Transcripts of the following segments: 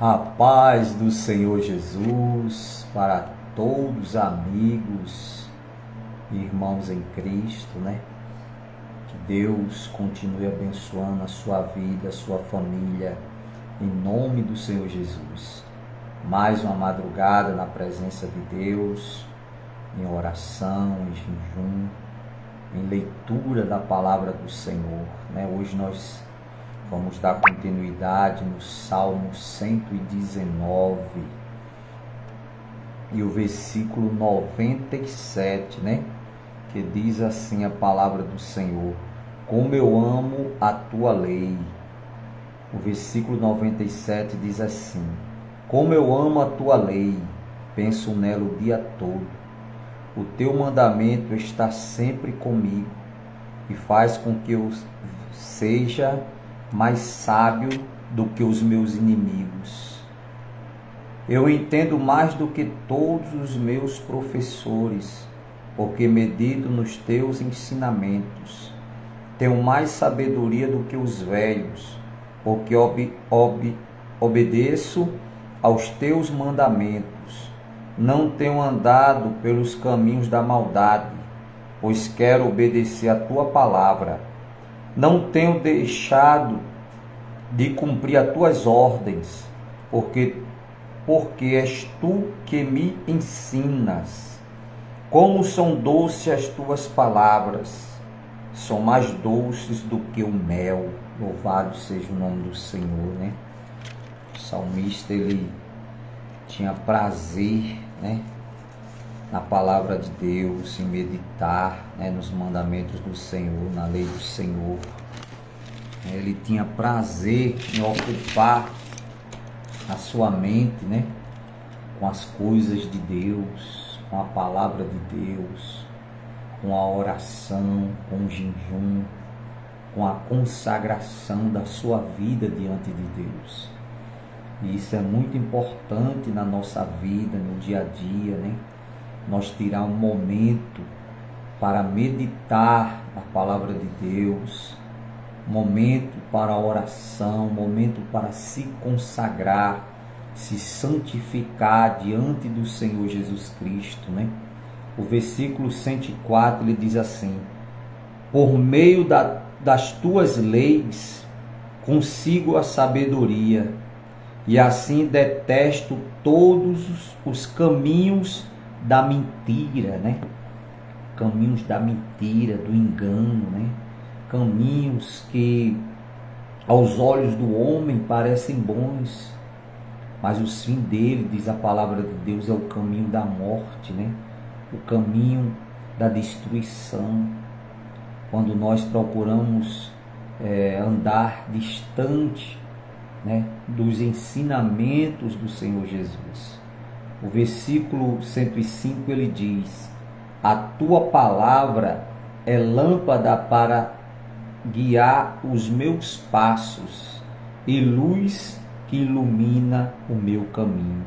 A paz do Senhor Jesus para todos, amigos e irmãos em Cristo, né? Que Deus continue abençoando a sua vida, a sua família, em nome do Senhor Jesus. Mais uma madrugada na presença de Deus, em oração, em jejum, em leitura da palavra do Senhor, né? Hoje nós vamos dar continuidade no Salmo 119 e o versículo 97, né? Que diz assim a palavra do Senhor: como eu amo a tua lei. O versículo 97 diz assim: como eu amo a tua lei, penso nela o dia todo. O teu mandamento está sempre comigo e faz com que eu seja mais sábio do que os meus inimigos. Eu entendo mais do que todos os meus professores, porque medito nos teus ensinamentos. Tenho mais sabedoria do que os velhos, porque obedeço aos teus mandamentos. Não tenho andado pelos caminhos da maldade, pois quero obedecer a tua palavra. Não tenho deixado de cumprir as tuas ordens, porque és tu que me ensinas. Como são doces as tuas palavras, são mais doces do que o mel. Louvado seja o nome do Senhor, né? O salmista, ele tinha prazer, né, na palavra de Deus, em meditar, né, nos mandamentos do Senhor, na lei do Senhor. Ele tinha prazer em ocupar a sua mente, né, com as coisas de Deus, com a palavra de Deus, com a oração, com o jejum, com a consagração da sua vida diante de Deus. E isso é muito importante na nossa vida, no dia a dia, né? Nós tirar um momento para meditar na palavra de Deus, momento para a oração, momento para se consagrar, se santificar diante do Senhor Jesus Cristo, né? O versículo 104, ele diz assim: por meio das tuas leis consigo a sabedoria, e assim detesto todos os caminhos da mentira, né? Caminhos da mentira, do engano, né? Caminhos que aos olhos do homem parecem bons, mas o fim dele, diz a palavra de Deus, é o caminho da morte, né? O caminho da destruição. Quando nós procuramos andar distante, né, dos ensinamentos do Senhor Jesus. O versículo 105, ele diz: a tua palavra é lâmpada para guiar os meus passos e luz que ilumina o meu caminho.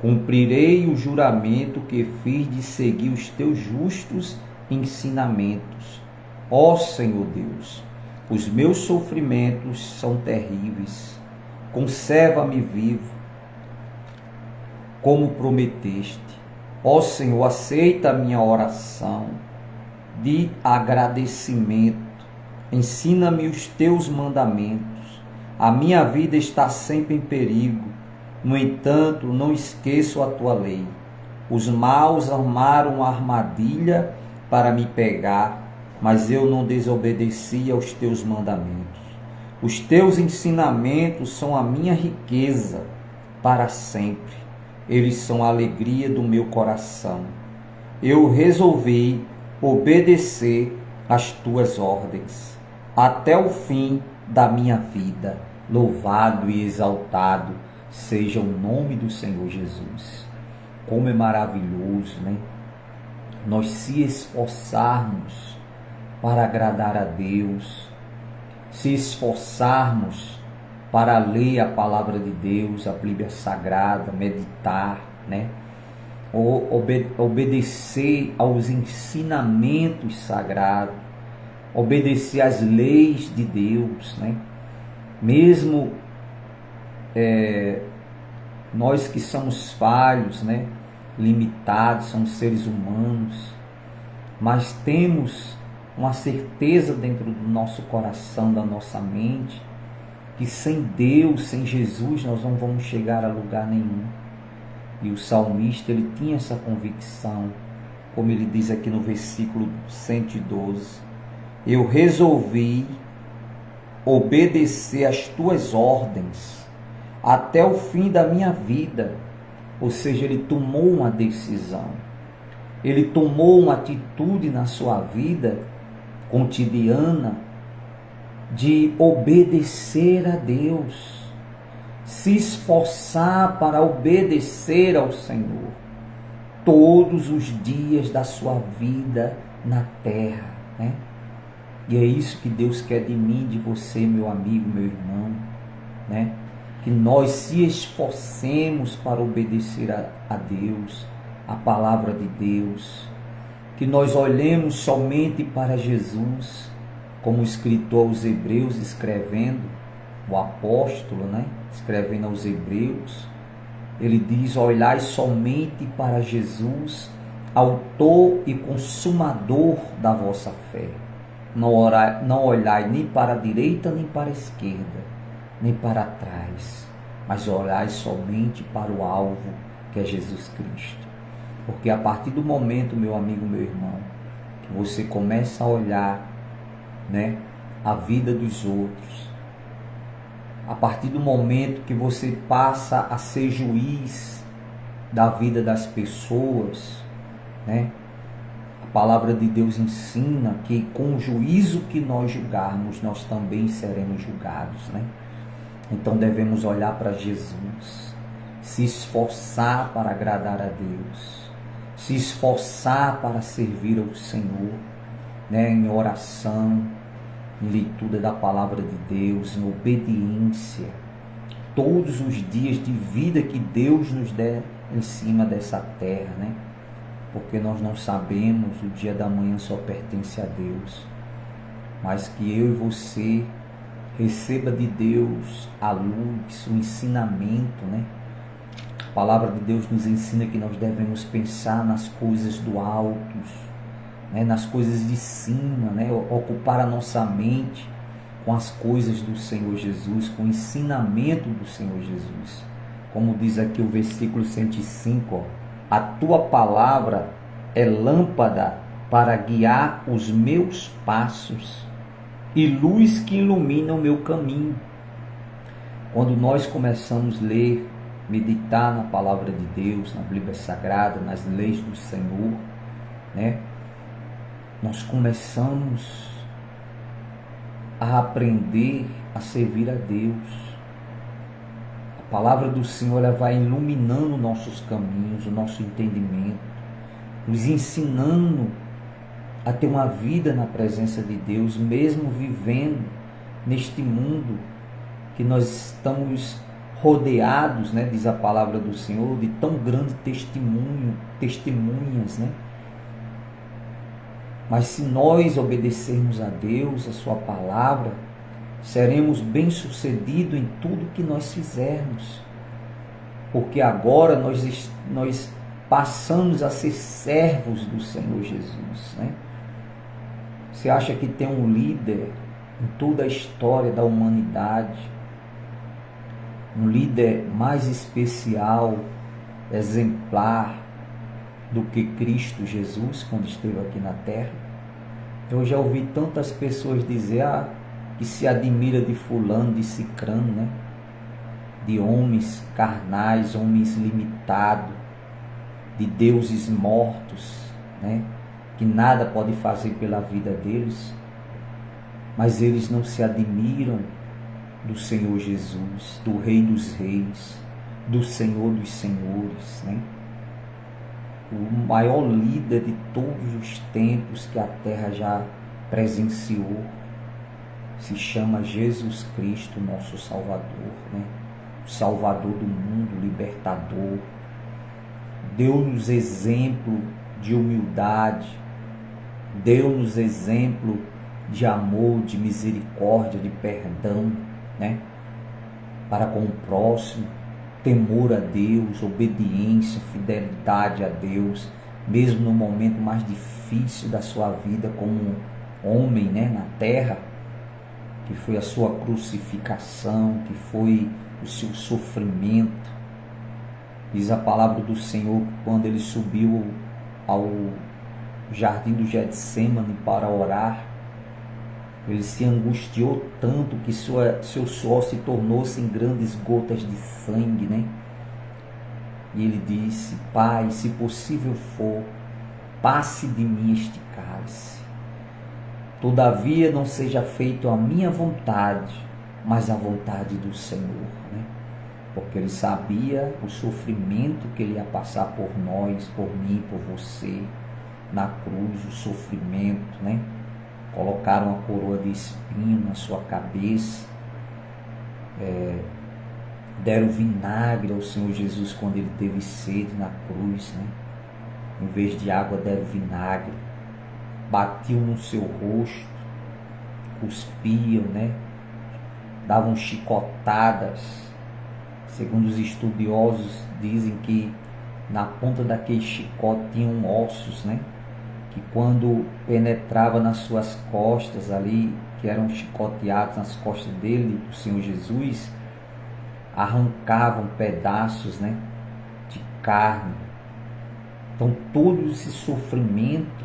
Cumprirei o juramento que fiz de seguir os teus justos ensinamentos. Ó Senhor Deus, os meus sofrimentos são terríveis. Conserva-me vivo, como prometeste. Ó Senhor, aceita a minha oração de agradecimento. Ensina-me os teus mandamentos. A minha vida está sempre em perigo. No entanto, não esqueço a tua lei. Os maus armaram uma armadilha para me pegar, mas eu não desobedeci aos teus mandamentos. Os teus ensinamentos são a minha riqueza para sempre. Eles são a alegria do meu coração. Eu resolvi obedecer às tuas ordens até o fim da minha vida. Louvado e exaltado seja o nome do Senhor Jesus. Como é maravilhoso, né? Nós se esforçarmos para agradar a Deus, se esforçarmos para ler a palavra de Deus, a Bíblia Sagrada, meditar, né? Obedecer aos ensinamentos sagrados, obedecer às leis de Deus, né? Mesmo Nós que somos falhos, né? Limitados, somos seres humanos, mas temos uma certeza dentro do nosso coração, da nossa mente, que sem Deus, sem Jesus, nós não vamos chegar a lugar nenhum. E o salmista, ele tinha essa convicção, como ele diz aqui no versículo 112, eu resolvi obedecer às tuas ordens até o fim da minha vida. Ou seja, ele tomou uma decisão, ele tomou uma atitude na sua vida cotidiana de obedecer a Deus, se esforçar para obedecer ao Senhor todos os dias da sua vida na terra, né? E é isso que Deus quer de mim, de você, meu amigo, meu irmão, né? Que nós se esforcemos para obedecer a Deus, a palavra de Deus, que nós olhemos somente para Jesus, como o escritor aos Hebreus escrevendo, o apóstolo, né? Escrevendo aos Hebreus, ele diz, olhai somente para Jesus, autor e consumador da vossa fé. Não olhai nem para a direita, nem para a esquerda, nem para trás, mas olhai somente para o alvo, que é Jesus Cristo. Porque a partir do momento, meu amigo, meu irmão, que você começa a olhar, né, a vida dos outros, a partir do momento que você passa a ser juiz da vida das pessoas, né, a palavra de Deus ensina que com o juízo que nós julgarmos, nós também seremos julgados, né? Então devemos olhar para Jesus, se esforçar para agradar a Deus, se esforçar para servir ao Senhor, né, em oração, em leitura da palavra de Deus, em obediência, todos os dias de vida que Deus nos der em cima dessa terra, né? Porque nós não sabemos, o dia da manhã só pertence a Deus, mas que eu e você receba de Deus a luz, o ensinamento, né? A palavra de Deus nos ensina que nós devemos pensar nas coisas do alto, né? Nas coisas de cima, né? Ocupar a nossa mente com as coisas do Senhor Jesus, com o ensinamento do Senhor Jesus. Como diz aqui o versículo 105, ó, a tua palavra é lâmpada para guiar os meus passos e luz que ilumina o meu caminho. Quando nós começamos a ler, meditar na palavra de Deus, na Bíblia Sagrada, nas leis do Senhor, né? Nós começamos a aprender a servir a Deus. A palavra do Senhor, ela vai iluminando nossos caminhos, o nosso entendimento, nos ensinando a ter uma vida na presença de Deus, mesmo vivendo neste mundo que nós estamos rodeados, né, diz a palavra do Senhor, de tão grande testemunhas, né? Mas se nós obedecermos a Deus, a sua palavra, seremos bem-sucedidos em tudo que nós fizermos. Porque agora nós passamos a ser servos do Senhor Jesus, né? Você acha que tem um líder em toda a história da humanidade, um líder mais especial, exemplar do que Cristo Jesus quando esteve aqui na terra? Eu já ouvi tantas pessoas dizer que se admira de fulano, de cicrano, né? De homens carnais, homens limitados, de deuses mortos, né? Que nada pode fazer pela vida deles, mas eles não se admiram do Senhor Jesus, do Rei dos Reis, do Senhor dos Senhores, né? O maior líder de todos os tempos que a terra já presenciou se chama Jesus Cristo, nosso Salvador, né? O Salvador do mundo, libertador. Deu-nos exemplo de humildade, deu-nos exemplo de amor, de misericórdia, de perdão, né? Para com o próximo. temor a Deus, obediência, fidelidade a Deus, mesmo no momento mais difícil da sua vida como homem, né, na terra, que foi a sua crucificação, que foi o seu sofrimento. Diz a palavra do Senhor que quando ele subiu ao jardim do Getsemane para orar, ele se angustiou tanto que seu suor se tornou-se em grandes gotas de sangue, né? E ele disse: Pai, se possível for, passe de mim este cálice. Todavia não seja feito a minha vontade, mas a vontade do Senhor, né? Porque ele sabia o sofrimento que ele ia passar por nós, por mim, por você, na cruz, o sofrimento, né? Colocaram a coroa de espinho na sua cabeça, deram vinagre ao Senhor Jesus quando ele teve sede na cruz, né? Em vez de água deram vinagre, batiam no seu rosto, cuspiam, né? Davam chicotadas. Segundo os estudiosos, dizem que na ponta daquele chicote tinham ossos, né? Que quando penetrava nas suas costas ali, que eram chicoteados nas costas dele, do Senhor Jesus, arrancavam pedaços, né, de carne. Então todo esse sofrimento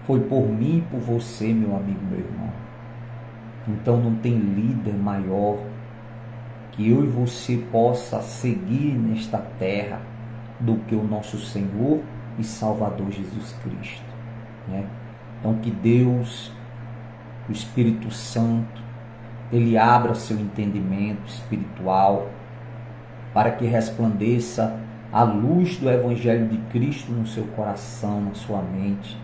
foi por mim e por você, meu amigo, meu irmão. Então não tem líder maior que eu e você possa seguir nesta terra do que o nosso Senhor e Salvador Jesus Cristo, né? Então que Deus, o Espírito Santo, ele abra seu entendimento espiritual para que resplandeça a luz do Evangelho de Cristo no seu coração, na sua mente.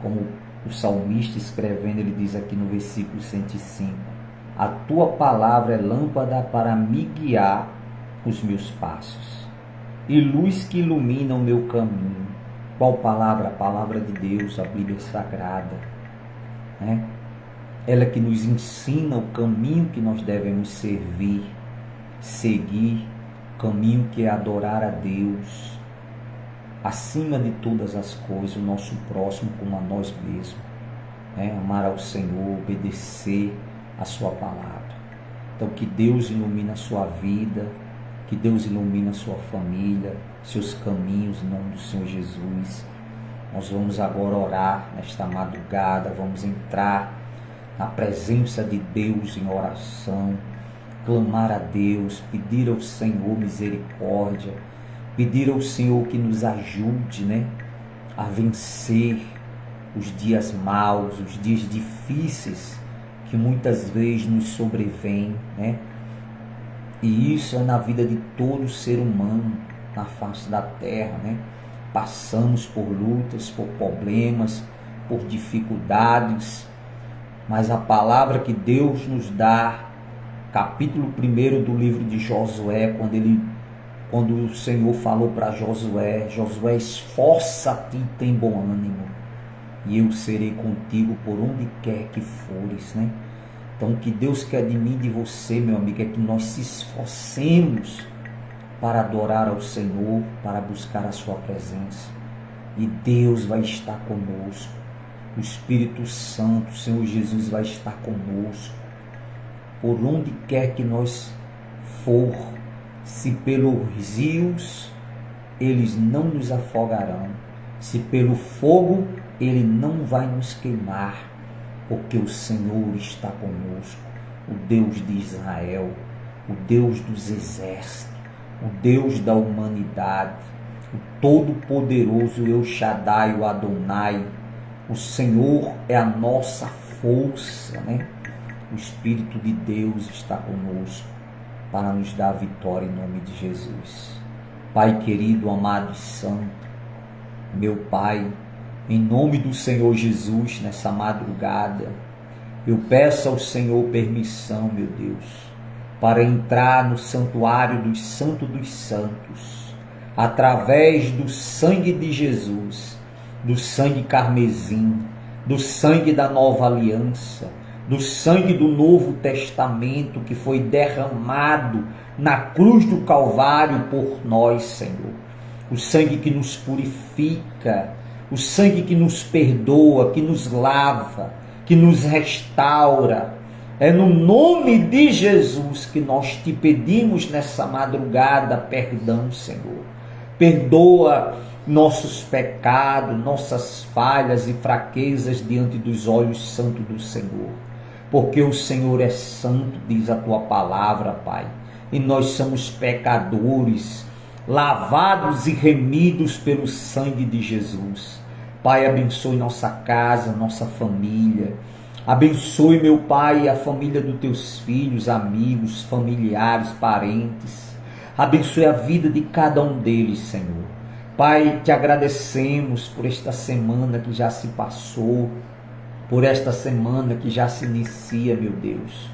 Como o salmista escrevendo, ele diz aqui no versículo 105: a tua palavra é lâmpada para me guiar os meus passos e luz que ilumina o meu caminho. Qual palavra? A palavra de Deus, a Bíblia Sagrada, né? Ela que nos ensina o caminho que nós devemos seguir, o caminho que é adorar a Deus, acima de todas as coisas, o nosso próximo como a nós mesmos, né? Amar ao Senhor, obedecer a sua palavra. Então que Deus ilumine a sua vida, que Deus ilumine a sua família, seus caminhos, em nome do Senhor Jesus. Nós vamos agora orar nesta madrugada, vamos entrar na presença de Deus em oração, clamar a Deus, pedir ao Senhor misericórdia, pedir ao Senhor que nos ajude, né, a vencer os dias maus, os dias difíceis que muitas vezes nos sobrevêm, né? E isso é na vida de todo ser humano na face da terra, né? Passamos por lutas, por problemas, por dificuldades, mas a palavra que Deus nos dá, capítulo 1 do livro de Josué, quando o Senhor falou para Josué: Josué, esforça-te e tem bom ânimo, e eu serei contigo por onde quer que fores, né? Então o que Deus quer de mim e de você, meu amigo, é que nós se esforcemos para adorar ao Senhor, para buscar a sua presença, e Deus vai estar conosco. O Espírito Santo, o Senhor Jesus vai estar conosco, por onde quer que nós for. Se pelos rios, eles não nos afogarão, se pelo fogo, ele não vai nos queimar, porque o Senhor está conosco, o Deus de Israel, o Deus dos exércitos, o Deus da humanidade, o Todo-Poderoso, El Shaddai, o Adonai. O Senhor é a nossa força, né? O Espírito de Deus está conosco para nos dar a vitória em nome de Jesus. Pai querido, amado e santo, meu Pai, em nome do Senhor Jesus, nessa madrugada, eu peço ao Senhor permissão, meu Deus, para entrar no santuário dos santos dos santos, através do sangue de Jesus, do sangue carmesim, do sangue da nova aliança, do sangue do Novo Testamento que foi derramado na cruz do Calvário por nós, Senhor. O sangue que nos purifica, o sangue que nos perdoa, que nos lava, que nos restaura. É no nome de Jesus que nós te pedimos nessa madrugada perdão, Senhor. Perdoa nossos pecados, nossas falhas e fraquezas diante dos olhos santos do Senhor. Porque o Senhor é santo, diz a tua palavra, Pai. E nós somos pecadores, lavados e remidos pelo sangue de Jesus. Pai, abençoe nossa casa, nossa família. Abençoe, meu Pai, a família dos teus filhos, amigos, familiares, parentes. Abençoe a vida de cada um deles, Senhor. Pai, te agradecemos por esta semana que já se passou, por esta semana que já se inicia, meu Deus.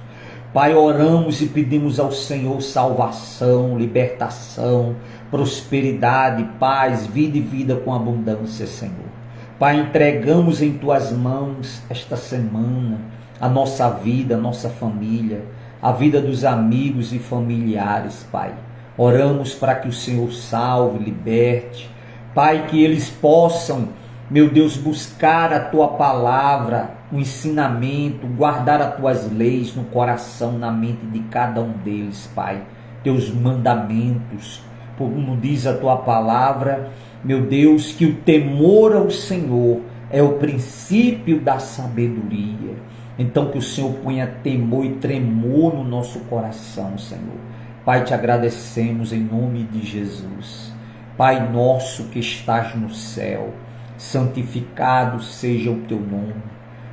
Pai, oramos e pedimos ao Senhor salvação, libertação, prosperidade, paz, vida e vida com abundância, Senhor. Pai, entregamos em tuas mãos esta semana a nossa vida, a nossa família, a vida dos amigos e familiares, Pai. Oramos para que o Senhor salve, liberte. Pai, que eles possam, meu Deus, buscar a tua palavra, o ensinamento, guardar as tuas leis no coração, na mente de cada um deles, Pai. Teus mandamentos, como diz a tua palavra, meu Deus, que o temor ao Senhor é o princípio da sabedoria. Então que o Senhor ponha temor e tremor no nosso coração, Senhor. Pai, te agradecemos em nome de Jesus. Pai nosso que estás no céu, santificado seja o teu nome.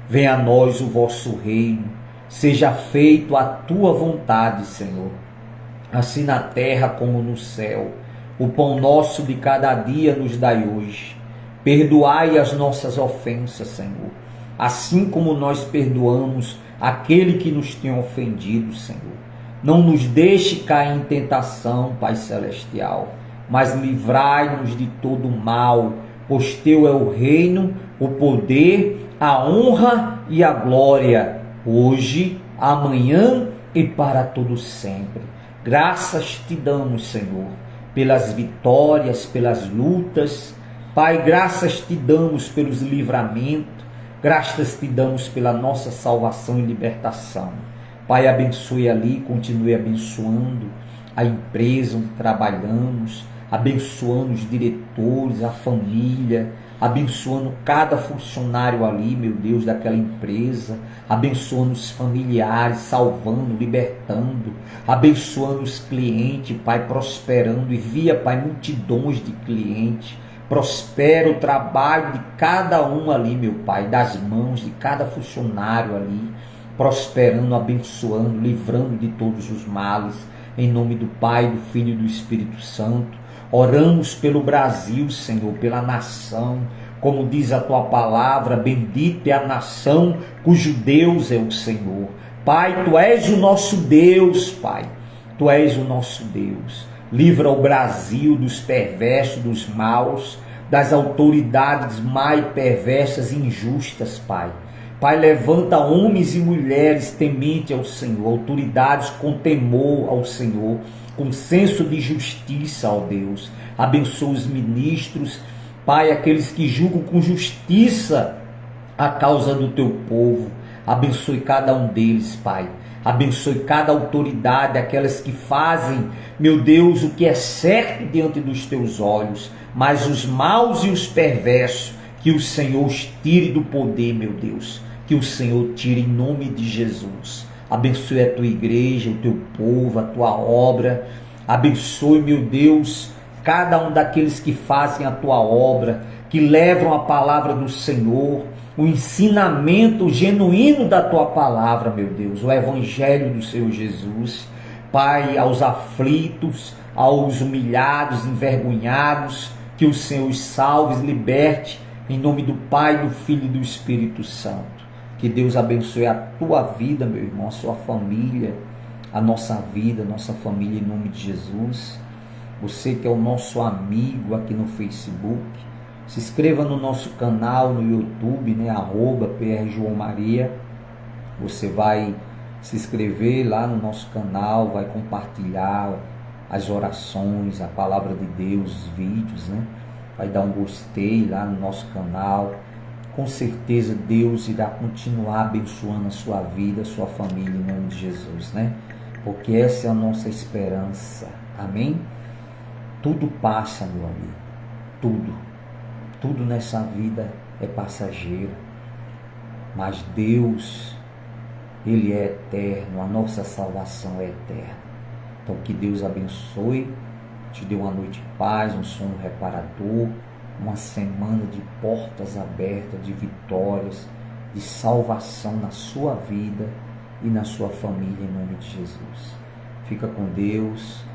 Venha a nós o vosso reino. Seja feito a tua vontade, Senhor, assim na terra como no céu. O pão nosso de cada dia nos dai hoje. Perdoai as nossas ofensas, Senhor, assim como nós perdoamos aquele que nos tem ofendido, Senhor. Não nos deixe cair em tentação, Pai Celestial, mas livrai-nos de todo mal, pois teu é o reino, o poder, a honra e a glória, hoje, amanhã e para todo sempre. Graças te damos, Senhor, pelas vitórias, pelas lutas. Pai, graças te damos pelos livramentos, graças te damos pela nossa salvação e libertação. Pai, abençoe ali, continue abençoando a empresa onde trabalhamos, abençoando os diretores, a família, abençoando cada funcionário ali, meu Deus, daquela empresa, abençoando os familiares, salvando, libertando, abençoando os clientes, Pai, prosperando, envia, Pai, multidões de clientes, prospera o trabalho de cada um ali, meu Pai, das mãos de cada funcionário ali, prosperando, abençoando, livrando de todos os males, em nome do Pai, do Filho e do Espírito Santo. Oramos pelo Brasil, Senhor, pela nação, como diz a tua palavra, bendita é a nação cujo Deus é o Senhor. Pai, tu és o nosso Deus, Pai, tu és o nosso Deus. Livra o Brasil dos perversos, dos maus, das autoridades mais perversas e injustas, Pai. Pai, levanta homens e mulheres temente ao Senhor, autoridades com temor ao Senhor, com senso de justiça, ó Deus. Abençoa os ministros, Pai, aqueles que julgam com justiça a causa do teu povo. Abençoe cada um deles, Pai. Abençoe cada autoridade, aquelas que fazem, meu Deus, o que é certo diante dos teus olhos, mas os maus e os perversos, que o Senhor os tire do poder, meu Deus. Que o Senhor tire em nome de Jesus. Abençoe a tua igreja, o teu povo, a tua obra. Abençoe, meu Deus, cada um daqueles que fazem a tua obra, que levam a palavra do Senhor, o ensinamento genuíno da tua palavra, meu Deus, o evangelho do Senhor Jesus. Pai, aos aflitos, aos humilhados, envergonhados, que o Senhor os salve, liberte, em nome do Pai, do Filho e do Espírito Santo. Que Deus abençoe a tua vida, meu irmão, a sua família, a nossa vida, a nossa família, em nome de Jesus. Você que é o nosso amigo aqui no Facebook, se inscreva no nosso canal no YouTube, @PR João Maria. Você vai se inscrever lá no nosso canal, vai compartilhar as orações, a palavra de Deus, os vídeos, né? Vai dar um gostei lá no nosso canal. Com certeza Deus irá continuar abençoando a sua vida, a sua família, em nome de Jesus, né? Porque essa é a nossa esperança. Amém? Tudo passa, meu amigo. Tudo. Tudo nessa vida é passageiro. Mas Deus, Ele é eterno. A nossa salvação é eterna. Então que Deus abençoe, te dê uma noite de paz, um sono reparador, uma semana de portas abertas, de vitórias, de salvação na sua vida e na sua família, em nome de Jesus. Fica com Deus,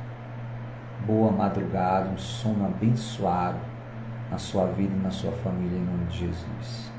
boa madrugada, um sono abençoado na sua vida e na sua família, em nome de Jesus.